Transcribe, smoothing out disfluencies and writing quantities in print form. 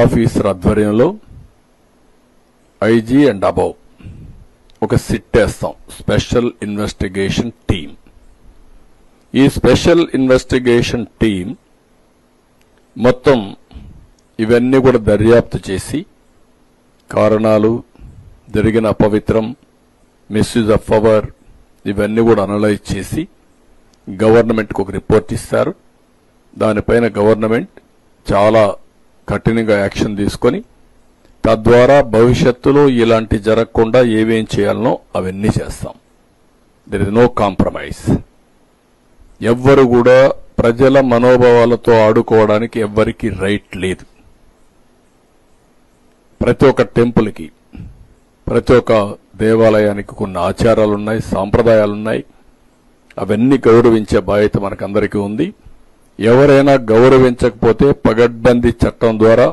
Officer ఆధ్వర్యంలో IG and above ఒక SIT వేస్తాం, స్పెషల్ ఇన్వెస్టిగేషన్ టీం. ఈ స్పెషల్ ఇన్వెస్టిగేషన్ టీం మొత్తం ఇవన్నీ కూడా దర్యాప్తు చేసి కారణాలు, జరిగిన అపవిత్రం, మిస్యూజ్ ఆఫ్ పవర్ ఇవన్నీ కూడా అనలైజ్ చేసి గవర్నమెంట్కి ఒక రిపోర్ట్ ఇస్తారు. దానిపైన గవర్నమెంట్ చాలా కఠినంగా యాక్షన్ తీసుకొని తద్వారా భవిష్యత్తులో ఇలాంటి జరగకుండా ఏమేం చేయాలనో అవన్నీ చేస్తాం. There is no compromise. ఎవ్వరు కూడా ప్రజల మనోభావాలతో ఆడుకోవడానికి ఎవ్వరికీ రైట్ లేదు. ప్రతి ఒక్క టెంపుల్కి, ప్రతి ఒక్క దేవాలయానికి కొన్ని ఆచారాలున్నాయి, సాంప్రదాయాలున్నాయి. అవన్నీ గౌరవించే బాధ్యత మనకందరికీ ఉంది. ఎవరైనా గౌరవించకపోతే పగడ్బందీ చట్టం ద్వారా